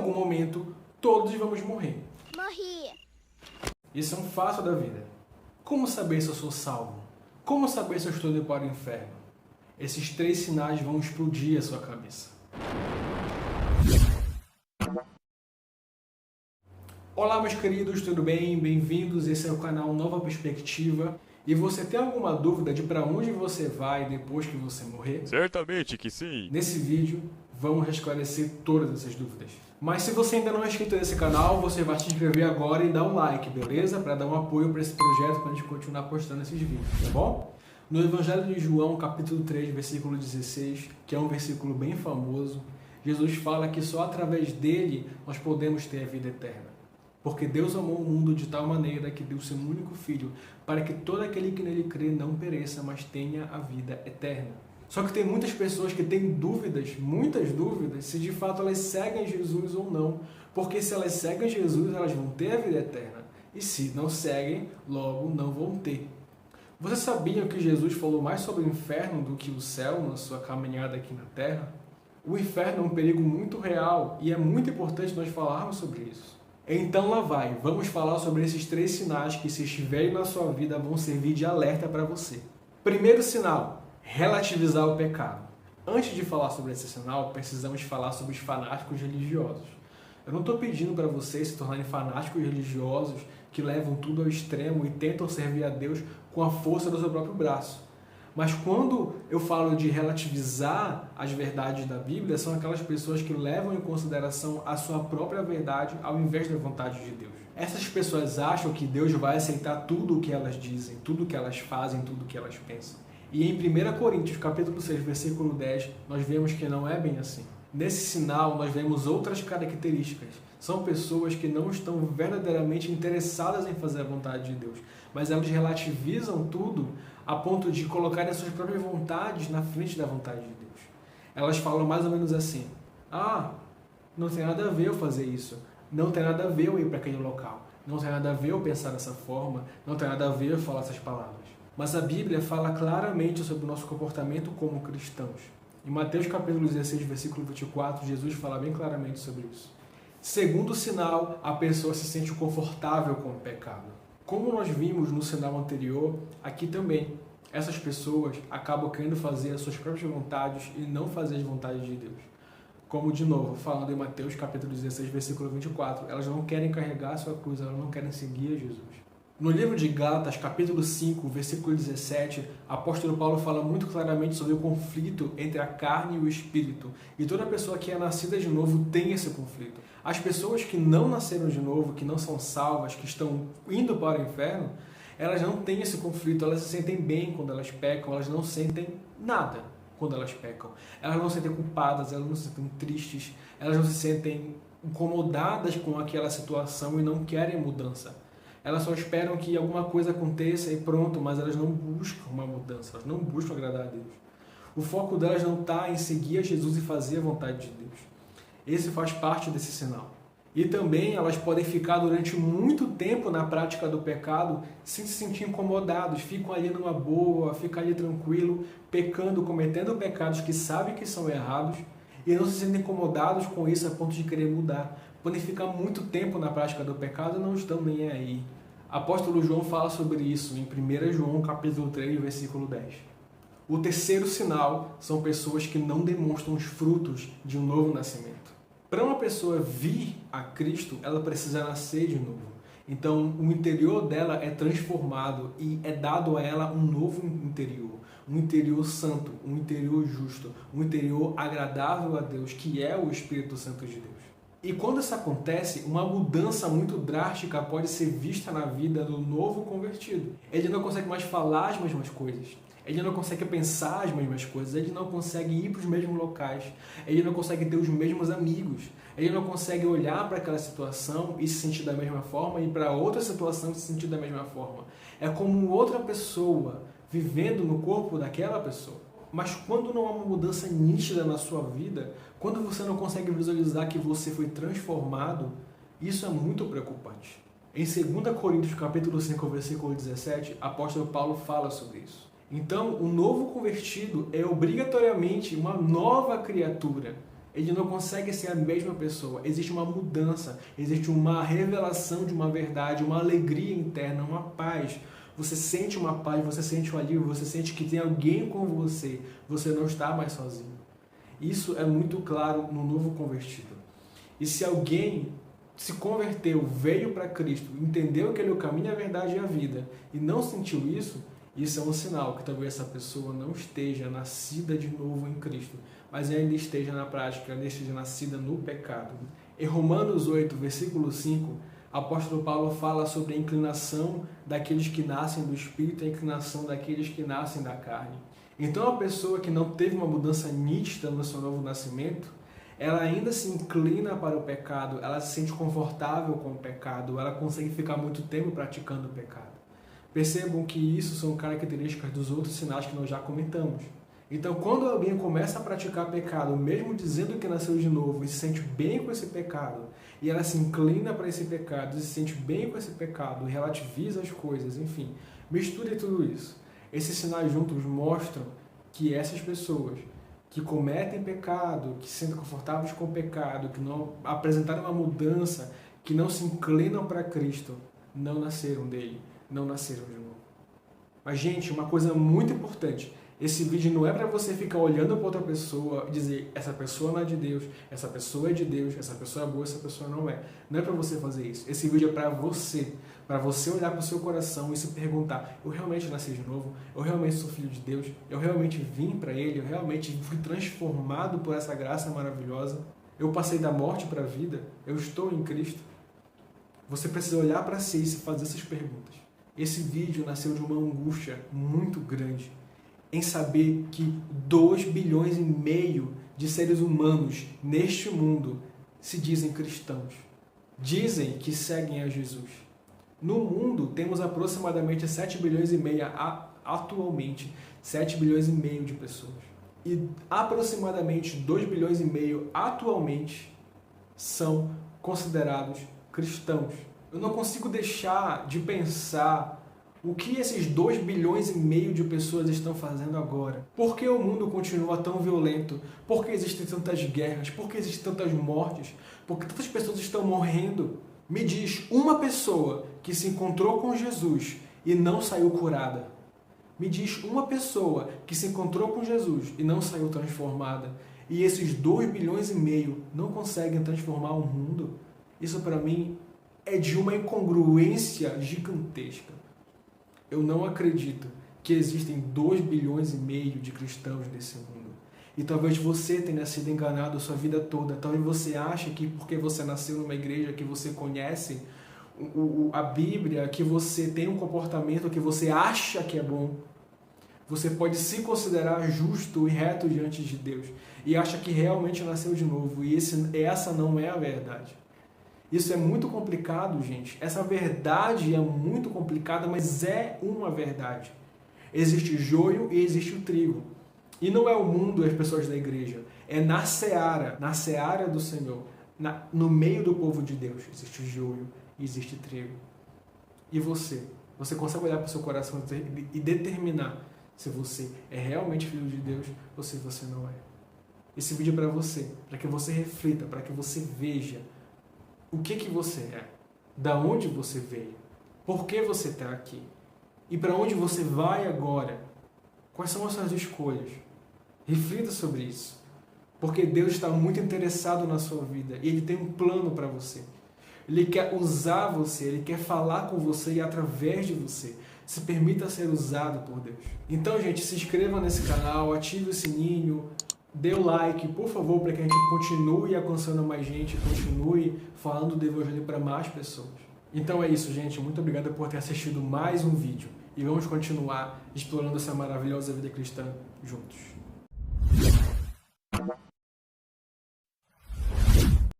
algum momento, todos vamos morrer. Morri. Isso é um fato da vida. Como saber se eu sou salvo? Como saber se eu estou indo para o inferno? Esses 3 sinais vão explodir a sua cabeça. Olá, meus queridos, tudo bem? Bem-vindos, esse é o canal Nova Perspectiva. E você tem alguma dúvida de para onde você vai depois que você morrer? Certamente que sim. Nesse vídeo, vamos esclarecer todas essas dúvidas. Mas se você ainda não é inscrito nesse canal, você vai se inscrever agora e dar um like, beleza? Para dar um apoio para esse projeto, para a gente continuar postando esses vídeos, tá bom? No Evangelho de João, capítulo 3, versículo 16, que é um versículo bem famoso, Jesus fala que só através dele nós podemos ter a vida eterna. Porque Deus amou o mundo de tal maneira que deu seu único Filho, para que todo aquele que nele crê não pereça, mas tenha a vida eterna. Só que tem muitas pessoas que têm dúvidas, muitas dúvidas, se de fato elas seguem Jesus ou não. Porque se elas seguem Jesus, elas vão ter a vida eterna. E se não seguem, logo não vão ter. Você sabia que Jesus falou mais sobre o inferno do que o céu na sua caminhada aqui na Terra? O inferno é um perigo muito real e é muito importante nós falarmos sobre isso. Então lá vai, vamos falar sobre esses 3 sinais que, se estiverem na sua vida, vão servir de alerta para você. Primeiro sinal: relativizar o pecado. Antes de falar sobre esse sinal, precisamos falar sobre os fanáticos religiosos. Eu não estou pedindo para vocês se tornarem fanáticos religiosos que levam tudo ao extremo e tentam servir a Deus com a força do seu próprio braço. Mas quando eu falo de relativizar as verdades da Bíblia, são aquelas pessoas que levam em consideração a sua própria verdade ao invés da vontade de Deus. Essas pessoas acham que Deus vai aceitar tudo o que elas dizem, tudo o que elas fazem, tudo o que elas pensam. E em 1 Coríntios, capítulo 6, versículo 10, nós vemos que não é bem assim. Nesse sinal, nós vemos outras características. São pessoas que não estão verdadeiramente interessadas em fazer a vontade de Deus, mas elas relativizam tudo a ponto de colocar as suas próprias vontades na frente da vontade de Deus. Elas falam mais ou menos assim: não tem nada a ver eu fazer isso, não tem nada a ver eu ir para aquele local, não tem nada a ver eu pensar dessa forma, não tem nada a ver eu falar essas palavras. Mas a Bíblia fala claramente sobre o nosso comportamento como cristãos. Em Mateus capítulo 16, versículo 24, Jesus fala bem claramente sobre isso. Segundo sinal, a pessoa se sente confortável com o pecado. Como nós vimos no sinal anterior, aqui também, essas pessoas acabam querendo fazer as suas próprias vontades e não fazer as vontades de Deus. Como, de novo, falando em Mateus capítulo 16, versículo 24, elas não querem carregar a sua cruz, elas não querem seguir a Jesus. No livro de Gálatas, capítulo 5, versículo 17, o apóstolo Paulo fala muito claramente sobre o conflito entre a carne e o espírito. E toda pessoa que é nascida de novo tem esse conflito. As pessoas que não nasceram de novo, que não são salvas, que estão indo para o inferno, elas não têm esse conflito, elas se sentem bem quando elas pecam, elas não sentem nada quando elas pecam. Elas não se sentem culpadas, elas não se sentem tristes, elas não se sentem incomodadas com aquela situação e não querem mudança. Elas só esperam que alguma coisa aconteça e pronto, mas elas não buscam uma mudança, elas não buscam agradar a Deus. O foco delas não está em seguir a Jesus e fazer a vontade de Deus. Esse faz parte desse sinal. E também elas podem ficar durante muito tempo na prática do pecado sem se sentir incomodados, ficam ali numa boa, ficam ali tranquilo, pecando, cometendo pecados que sabem que são errados e não se sentem incomodados com isso a ponto de querer mudar. Podem ficar muito tempo na prática do pecado e não estão nem aí. Apóstolo João fala sobre isso em 1 João capítulo 3, versículo 10. O terceiro sinal são pessoas que não demonstram os frutos de um novo nascimento. Para uma pessoa vir a Cristo, ela precisa nascer de novo. Então, o interior dela é transformado e é dado a ela um novo interior. Um interior santo, um interior justo, um interior agradável a Deus, que é o Espírito Santo de Deus. E quando isso acontece, uma mudança muito drástica pode ser vista na vida do novo convertido. Ele não consegue mais falar as mesmas coisas. Ele não consegue pensar as mesmas coisas. Ele não consegue ir para os mesmos locais. Ele não consegue ter os mesmos amigos. Ele não consegue olhar para aquela situação e se sentir da mesma forma e para outra situação e se sentir da mesma forma. É como outra pessoa vivendo no corpo daquela pessoa. Mas quando não há uma mudança nítida na sua vida, quando você não consegue visualizar que você foi transformado, isso é muito preocupante. Em 2 Coríntios capítulo 5, versículo 17, o apóstolo Paulo fala sobre isso. Então, o novo convertido é obrigatoriamente uma nova criatura. Ele não consegue ser a mesma pessoa. Existe uma mudança, existe uma revelação de uma verdade, uma alegria interna, uma paz. Você sente uma paz, você sente um alívio, você sente que tem alguém com você. Você não está mais sozinho. Isso é muito claro no novo convertido. E se alguém se converteu, veio para Cristo, entendeu que Ele é o caminho, a verdade e a vida, e não sentiu isso, isso é um sinal que talvez essa pessoa não esteja nascida de novo em Cristo, mas ainda esteja na prática, ainda esteja nascida no pecado. Em Romanos 8, versículo 5, apóstolo Paulo fala sobre a inclinação daqueles que nascem do Espírito e a inclinação daqueles que nascem da carne. Então a pessoa que não teve uma mudança nítida no seu novo nascimento, ela ainda se inclina para o pecado, ela se sente confortável com o pecado, ela consegue ficar muito tempo praticando o pecado. Percebam que isso são características dos outros sinais que nós já comentamos. Então, quando alguém começa a praticar pecado, mesmo dizendo que nasceu de novo e se sente bem com esse pecado, e ela se inclina para esse pecado, e se sente bem com esse pecado, e relativiza as coisas, enfim, misture tudo isso. Esses sinais juntos mostram que essas pessoas que cometem pecado, que se sentem confortáveis com o pecado, que não apresentaram uma mudança, que não se inclinam para Cristo, não nasceram dele, não nasceram de novo. Mas, gente, uma coisa muito importante, esse vídeo não é para você ficar olhando para outra pessoa e dizer, essa pessoa não é de Deus, essa pessoa é de Deus, essa pessoa é boa, essa pessoa não é. Não é para você fazer isso. Esse vídeo é para você olhar para o seu coração e se perguntar, eu realmente nasci de novo? Eu realmente sou filho de Deus? Eu realmente vim para Ele? Eu realmente fui transformado por essa graça maravilhosa? Eu passei da morte para a vida? Eu estou em Cristo? Você precisa olhar para si e se fazer essas perguntas. Esse vídeo nasceu de uma angústia muito grande em saber que 2,5 bilhões de seres humanos neste mundo se dizem cristãos. Dizem que seguem a Jesus. No mundo, temos aproximadamente 7,5 bilhões atualmente, 7,5 bilhões de pessoas. E aproximadamente 2,5 bilhões atualmente são considerados cristãos. Eu não consigo deixar de pensar o que esses 2,5 bilhões de pessoas estão fazendo agora. Por que o mundo continua tão violento? Por que existem tantas guerras? Por que existem tantas mortes? Por que tantas pessoas estão morrendo? Me diz uma pessoa que se encontrou com Jesus e não saiu curada. Me diz uma pessoa que se encontrou com Jesus e não saiu transformada. E esses 2,5 bilhões não conseguem transformar o mundo. Isso para mim é de uma incongruência gigantesca. Eu não acredito que existem 2,5 bilhões de cristãos nesse mundo. E talvez você tenha sido enganado a sua vida toda. Talvez você ache que porque você nasceu numa igreja, que você conhece a Bíblia, que você tem um comportamento que você acha que é bom, você pode se considerar justo e reto diante de Deus. E acha que realmente nasceu de novo. E essa não é a verdade. Isso é muito complicado, gente. Essa verdade é muito complicada, mas é uma verdade. Existe joio e existe o trigo. E não é o mundo e as pessoas da igreja. É na seara do Senhor, no meio do povo de Deus. Existe joio e existe trigo. E você? Você consegue olhar para o seu coração e determinar se você é realmente filho de Deus ou se você não é. Esse vídeo é para você, para que você reflita, para que você veja o que você é, da onde você veio, por que você está aqui e para onde você vai agora. Quais são as suas escolhas? Reflita sobre isso, porque Deus está muito interessado na sua vida e Ele tem um plano para você. Ele quer usar você, Ele quer falar com você e através de você. Se permita ser usado por Deus. Então, gente, se inscreva nesse canal, ative o sininho, dê o like, por favor, para que a gente continue alcançando mais gente, continue falando do Evangelho para mais pessoas. Então é isso, gente. Muito obrigado por ter assistido mais um vídeo. E vamos continuar explorando essa maravilhosa vida cristã juntos.